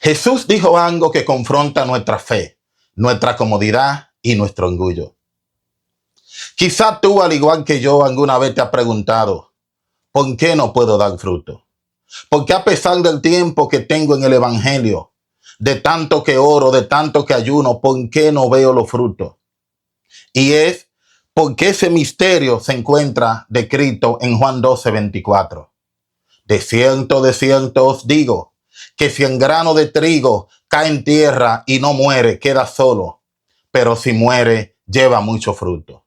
Jesús dijo algo que confronta nuestra fe, nuestra comodidad y nuestro orgullo. Quizá tú, al igual que yo, alguna vez te has preguntado, ¿por qué no puedo dar fruto? Porque a pesar del tiempo que tengo en el evangelio, de tanto que oro, de tanto que ayuno, ¿por qué no veo los frutos? Y es porque ese misterio se encuentra descrito en Juan 12:24. De cierto os digo, que si un grano de trigo cae en tierra y no muere, queda solo, pero si muere, lleva mucho fruto.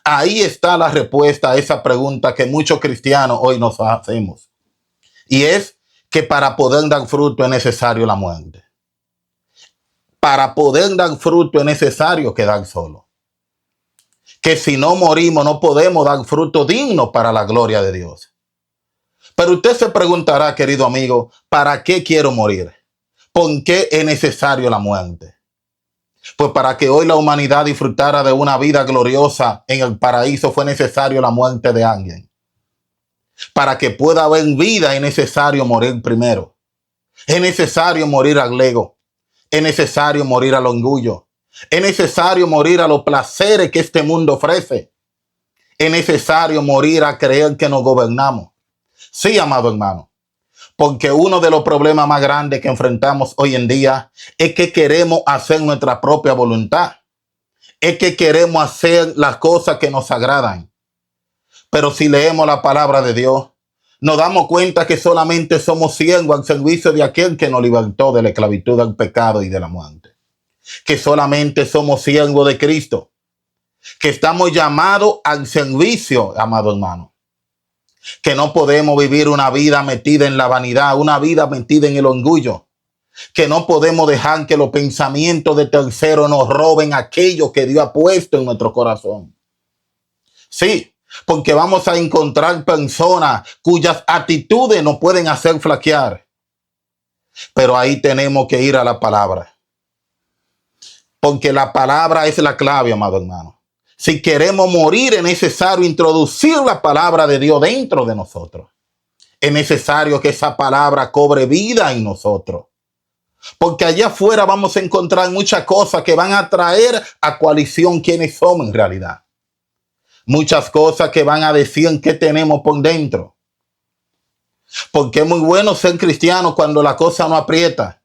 Ahí está la respuesta a esa pregunta que muchos cristianos hoy nos hacemos. Y es que para poder dar fruto es necesario la muerte. Para poder dar fruto es necesario quedar solo. Que si no morimos no podemos dar fruto digno para la gloria de Dios. Pero usted se preguntará, querido amigo, ¿para qué quiero morir? ¿Por qué es necesario la muerte? Pues para que hoy la humanidad disfrutara de una vida gloriosa en el paraíso fue necesario la muerte de alguien. Para que pueda haber vida es necesario morir primero. Es necesario morir al ego. Es necesario morir al orgullo. Es necesario morir a los placeres que este mundo ofrece. Es necesario morir a creer que nos gobernamos. Sí, amado hermano, porque uno de los problemas más grandes que enfrentamos hoy en día es que queremos hacer nuestra propia voluntad. Es que queremos hacer las cosas que nos agradan. Pero si leemos la palabra de Dios, nos damos cuenta que solamente somos siervos al servicio de aquel que nos libertó de la esclavitud del pecado y de la muerte. Que solamente somos siervos de Cristo. Que estamos llamados al servicio, amado hermano. Que no podemos vivir una vida metida en la vanidad, una vida metida en el orgullo. Que no podemos dejar que los pensamientos de terceros nos roben aquello que Dios ha puesto en nuestro corazón. Sí, porque vamos a encontrar personas cuyas actitudes nos pueden hacer flaquear. Pero ahí tenemos que ir a la palabra. Porque la palabra es la clave, amado hermano. Si queremos morir, es necesario introducir la palabra de Dios dentro de nosotros. Es necesario que esa palabra cobre vida en nosotros. Porque allá afuera vamos a encontrar muchas cosas que van a traer a coalición quienes somos en realidad. Muchas cosas que van a decir qué tenemos por dentro. Porque es muy bueno ser cristiano cuando la cosa no aprieta.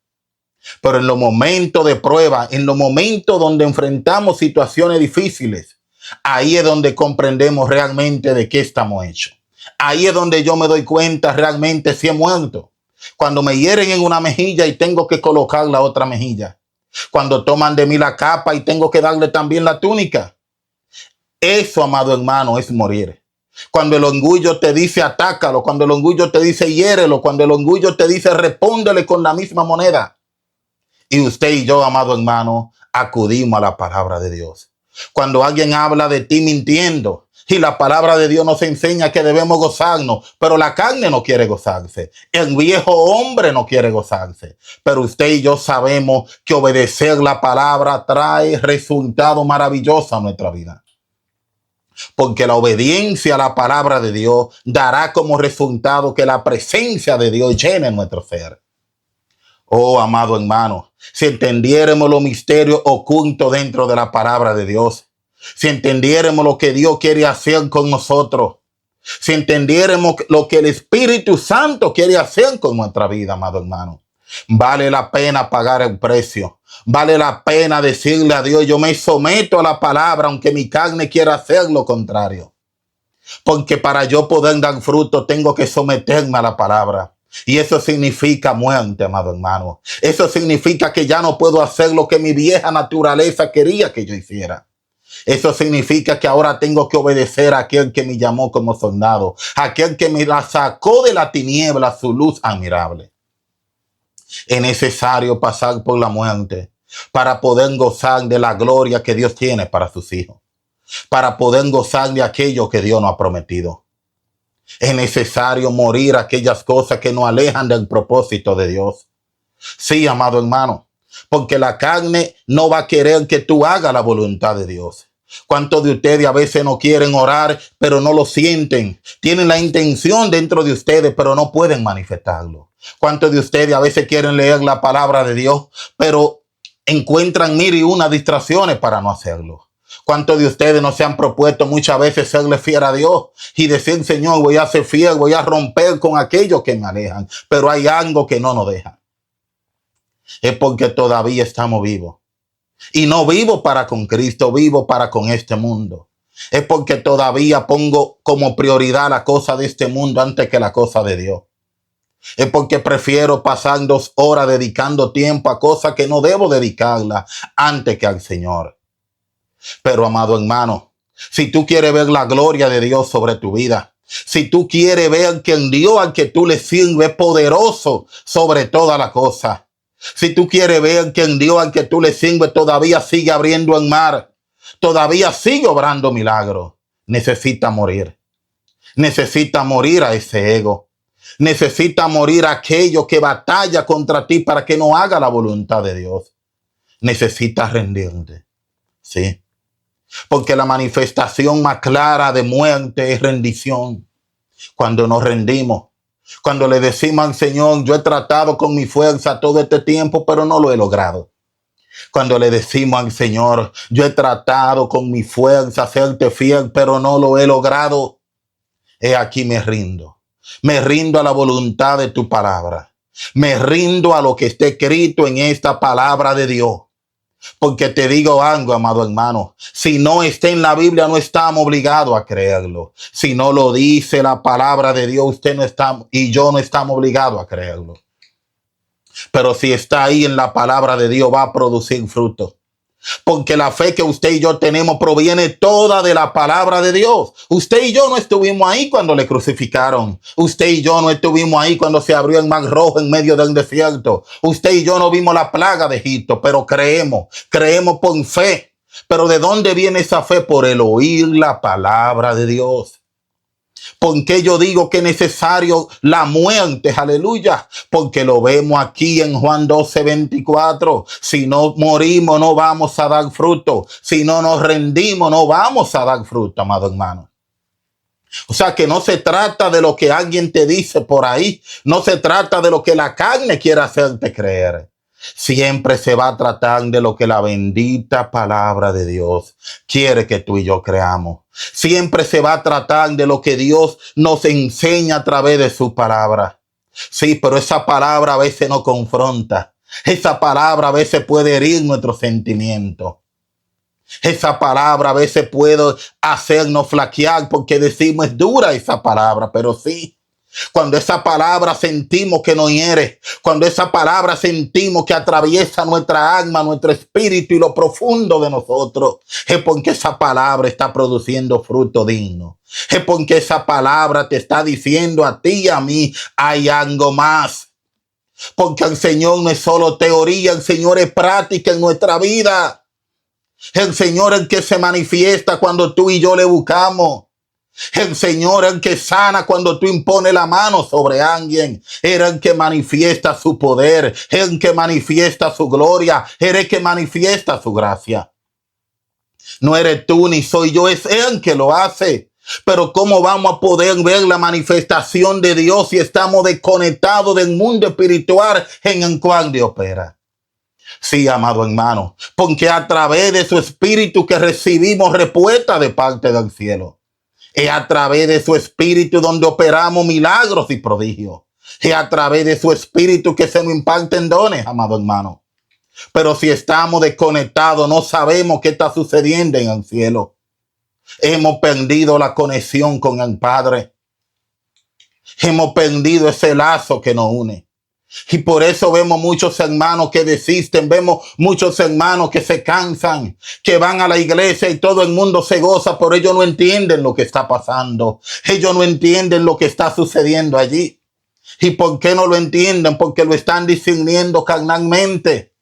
Pero en los momentos de prueba, en los momentos donde enfrentamos situaciones difíciles, ahí es donde comprendemos realmente de qué estamos hechos. Ahí es donde yo me doy cuenta realmente si he muerto. Cuando me hieren en una mejilla y tengo que colocar la otra mejilla. Cuando toman de mí la capa y tengo que darle también la túnica. Eso, amado hermano, es morir. Cuando el orgullo te dice atácalo, cuando el orgullo te dice hiérelo, cuando el orgullo te dice respóndele con la misma moneda. Y usted y yo, amado hermano, acudimos a la palabra de Dios. Cuando alguien habla de ti mintiendo y la palabra de Dios nos enseña que debemos gozarnos, pero la carne no quiere gozarse. El viejo hombre no quiere gozarse. Pero usted y yo sabemos que obedecer la palabra trae resultados maravillosos a nuestra vida. Porque la obediencia a la palabra de Dios dará como resultado que la presencia de Dios llene nuestro ser. Oh, amado hermano, si entendiéramos los misterios ocultos dentro de la palabra de Dios, si entendiéramos lo que Dios quiere hacer con nosotros, si entendiéramos lo que el Espíritu Santo quiere hacer con nuestra vida, amado hermano, vale la pena pagar el precio. Vale la pena decirle a Dios, yo me someto a la palabra, aunque mi carne quiera hacer lo contrario. Porque para yo poder dar fruto, tengo que someterme a la palabra. Y eso significa muerte, amado hermano. Eso significa que ya no puedo hacer lo que mi vieja naturaleza quería que yo hiciera. Eso significa que ahora tengo que obedecer a aquel que me llamó como soldado, a aquel que me la sacó de la tiniebla a su luz admirable. Es necesario pasar por la muerte para poder gozar de la gloria que Dios tiene para sus hijos, para poder gozar de aquello que Dios nos ha prometido. Es necesario morir aquellas cosas que nos alejan del propósito de Dios. Sí, amado hermano, porque la carne no va a querer que tú hagas la voluntad de Dios. ¿Cuántos de ustedes a veces no quieren orar, pero no lo sienten? Tienen la intención dentro de ustedes, pero no pueden manifestarlo. ¿Cuántos de ustedes a veces quieren leer la palabra de Dios, pero encuentran mil y una distracciones para no hacerlo? ¿Cuántos de ustedes no se han propuesto muchas veces serle fiel a Dios y decir, Señor, voy a ser fiel, voy a romper con aquellos que me alejan, pero hay algo que no nos deja? Es porque todavía estamos vivos. Y no vivo para con Cristo, vivo para con este mundo. Es porque todavía pongo como prioridad la cosa de este mundo antes que la cosa de Dios. Es porque prefiero pasar 2 horas dedicando tiempo a cosas que no debo dedicarla antes que al Señor. Pero, amado hermano, si tú quieres ver la gloria de Dios sobre tu vida, si tú quieres ver que el Dios al que tú le sirves es poderoso sobre toda la cosa, si tú quieres ver que el Dios al que tú le sirves todavía sigue abriendo el mar, todavía sigue obrando milagros, necesita morir. Necesita morir a ese ego. Necesita morir aquello que batalla contra ti para que no haga la voluntad de Dios. Necesitas rendirte. Sí. Porque la manifestación más clara de muerte es rendición. Cuando nos rendimos, cuando le decimos al Señor, yo he tratado con mi fuerza todo este tiempo, pero no lo he logrado. Cuando le decimos al Señor, yo he tratado con mi fuerza serte fiel, pero no lo he logrado. He aquí me rindo. Me rindo a la voluntad de tu palabra. Me rindo a lo que está escrito en esta palabra de Dios. Porque te digo algo, amado hermano, si no está en la Biblia no estamos obligados a creerlo. Si no lo dice la palabra de Dios, usted no está y yo no estamos obligados a creerlo. Pero si está ahí en la palabra de Dios, va a producir fruto. Porque la fe que usted y yo tenemos proviene toda de la palabra de Dios. Usted y yo no estuvimos ahí cuando le crucificaron. Usted y yo no estuvimos ahí cuando se abrió el mar rojo en medio del desierto. Usted y yo no vimos la plaga de Egipto, pero creemos por fe. Pero ¿de dónde viene esa fe? Por el oír la palabra de Dios. ¿Por qué yo digo que es necesario la muerte? Aleluya. Porque lo vemos aquí en Juan 12:24. Si no morimos, no vamos a dar fruto. Si no nos rendimos, no vamos a dar fruto, amado hermano. O sea que no se trata de lo que alguien te dice por ahí. No se trata de lo que la carne quiere hacerte creer. Siempre se va a tratar de lo que la bendita palabra de Dios quiere que tú y yo creamos. Siempre se va a tratar de lo que Dios nos enseña a través de su palabra. Sí, pero esa palabra a veces nos confronta. Esa palabra a veces puede herir nuestros sentimientos. Esa palabra a veces puede hacernos flaquear porque decimos es dura esa palabra, pero sí. Cuando esa palabra sentimos que nos hiere, cuando esa palabra sentimos que atraviesa nuestra alma, nuestro espíritu y lo profundo de nosotros, es porque esa palabra está produciendo fruto digno. Es porque esa palabra te está diciendo a ti y a mí, hay algo más. Porque el Señor no es solo teoría, el Señor es práctica en nuestra vida. El Señor es el que se manifiesta cuando tú y yo le buscamos. El Señor es el que sana cuando tú impones la mano sobre alguien. Era el que manifiesta su poder, el que manifiesta su gloria, era el que manifiesta su gracia. No eres tú ni soy yo, es Él que lo hace. Pero ¿cómo vamos a poder ver la manifestación de Dios si estamos desconectados del mundo espiritual en el cual Dios opera? Sí, amado hermano, porque a través de su espíritu que recibimos respuesta de parte del cielo. Es a través de su espíritu donde operamos milagros y prodigios. Es a través de su espíritu que se nos imparten dones, amado hermano. Pero si estamos desconectados, no sabemos qué está sucediendo en el cielo. Hemos perdido la conexión con el Padre. Hemos perdido ese lazo que nos une. Y por eso vemos muchos hermanos que desisten, vemos muchos hermanos que se cansan, que van a la iglesia y todo el mundo se goza, pero ellos no entienden lo que está pasando. Ellos no entienden lo que está sucediendo allí. ¿Y por qué no lo entienden? Porque lo están discerniendo carnalmente.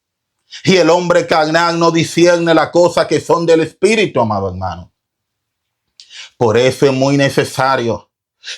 Y el hombre carnal no discierne las cosas que son del Espíritu, amado hermano. Por eso es muy necesario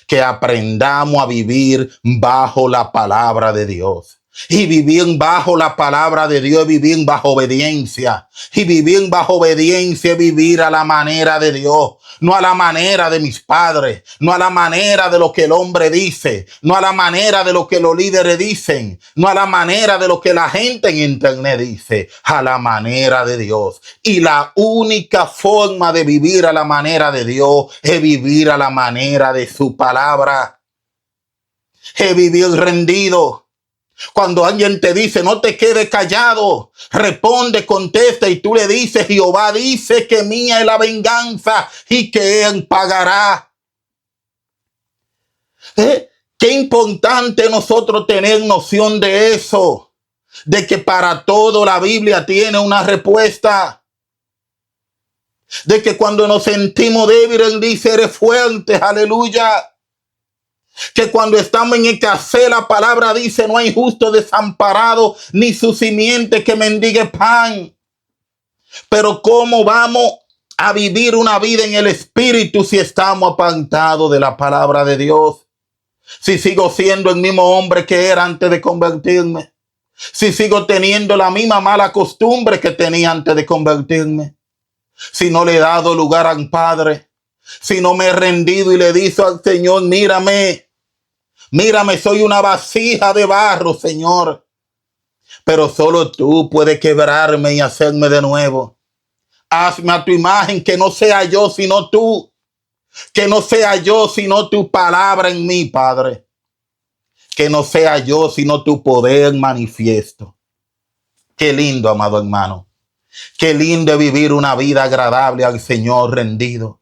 que aprendamos a vivir bajo la palabra de Dios. Y vivir bajo la palabra de Dios, vivir bajo obediencia. Y vivir bajo obediencia, vivir a la manera de Dios. No a la manera de mis padres, no a la manera de lo que el hombre dice, no a la manera de lo que los líderes dicen, no a la manera de lo que la gente en internet dice, a la manera de Dios. Y la única forma de vivir a la manera de Dios es vivir a la manera de su palabra. Es vivir rendido. Cuando alguien te dice, no te quedes callado, responde, contesta, y tú le dices, Jehová dice que mía es la venganza y que él pagará. Qué importante nosotros tener noción de eso, de que para todo la Biblia tiene una respuesta. De que cuando nos sentimos débiles, dice, eres fuerte, aleluya. Que cuando estamos en escasez, la palabra dice, no hay justo desamparado, ni su simiente que mendigue pan. Pero ¿cómo vamos a vivir una vida en el Espíritu si estamos apartados de la palabra de Dios? Si sigo siendo el mismo hombre que era antes de convertirme. Si sigo teniendo la misma mala costumbre que tenía antes de convertirme. Si no le he dado lugar al Padre. Si no me he rendido y le he dicho al Señor, mírame, soy una vasija de barro, Señor. Pero solo tú puedes quebrarme y hacerme de nuevo. Hazme a tu imagen, que no sea yo, sino tú. Que no sea yo, sino tu palabra en mí, Padre. Que no sea yo, sino tu poder manifiesto. Qué lindo, amado hermano. Qué lindo es vivir una vida agradable al Señor rendido.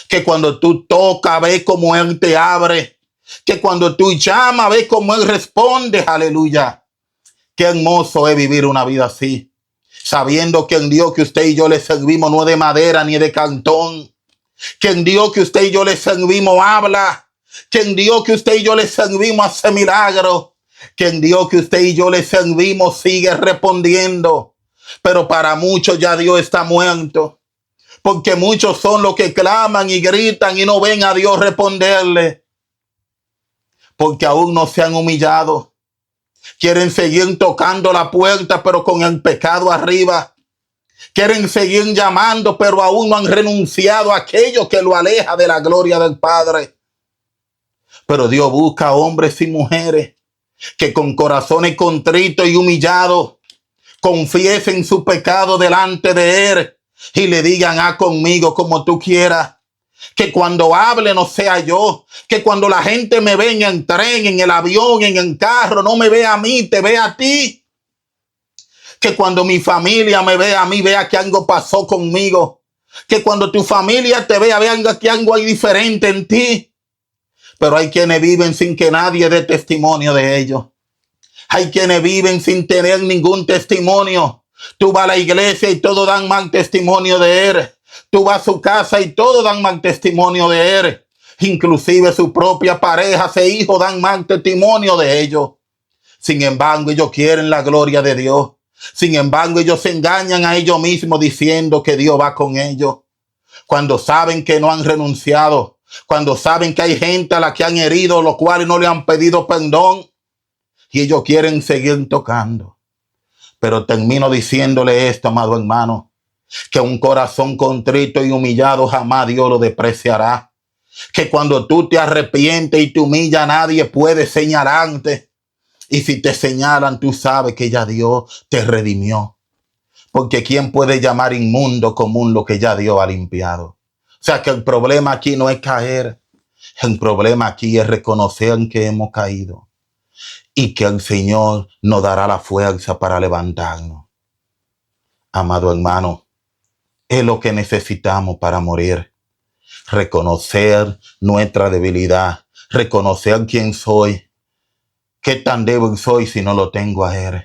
Que cuando tú tocas, ves como Él te abre. Que cuando tú llamas, ves como Él responde. Aleluya. Qué hermoso es vivir una vida así. Sabiendo que en Dios que usted y yo le servimos no es de madera ni de cartón. Que en Dios que usted y yo le servimos habla. Que en Dios que usted y yo le servimos hace milagros. Que en Dios que usted y yo le servimos sigue respondiendo. Pero para muchos ya Dios está muerto. Porque muchos son los que claman y gritan y no ven a Dios responderle. Porque aún no se han humillado. Quieren seguir tocando la puerta, pero con el pecado arriba. Quieren seguir llamando, pero aún no han renunciado a aquello que lo aleja de la gloria del Padre. Pero Dios busca hombres y mujeres que con corazones contritos y humillados confiesen su pecado delante de Él y le digan, haz conmigo como tú quieras. Que cuando hable no sea yo. Que cuando la gente me ve en el tren, en el avión, en el carro, no me vea a mí, te vea a ti. Que cuando mi familia me vea a mí, vea que algo pasó conmigo. Que cuando tu familia te vea, vean que algo hay diferente en ti. Pero hay quienes viven sin que nadie dé testimonio de ellos. Hay quienes viven sin tener ningún testimonio. Tú vas a la iglesia y todos dan mal testimonio de Él. Tú vas a su casa y todos dan mal testimonio de Él. Inclusive su propia pareja, sus hijos dan mal testimonio de ellos. Sin embargo, ellos quieren la gloria de Dios. Sin embargo, ellos se engañan a ellos mismos diciendo que Dios va con ellos. Cuando saben que no han renunciado. Cuando saben que hay gente a la que han herido, los cuales no le han pedido perdón. Y ellos quieren seguir tocando. Pero termino diciéndole esto, amado hermano. Que un corazón contrito y humillado jamás Dios lo despreciará. Que cuando tú te arrepientes y te humillas, nadie puede señalarte. Y si te señalan, tú sabes que ya Dios te redimió. Porque ¿quién puede llamar inmundo común lo que ya Dios ha limpiado? O sea que el problema aquí no es caer. El problema aquí es reconocer que hemos caído. Y que el Señor nos dará la fuerza para levantarnos. Amado hermano, es lo que necesitamos para morir. Reconocer nuestra debilidad. Reconocer quién soy. Qué tan débil soy si no lo tengo a Él.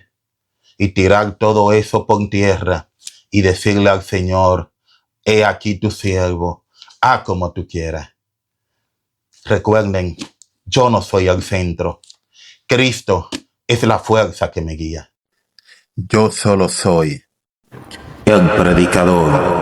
Y tirar todo eso por tierra. Y decirle al Señor, he aquí tu siervo. Haz como tú quieras. Recuerden, yo no soy el centro. Cristo es la fuerza que me guía. Yo solo soy el predicador.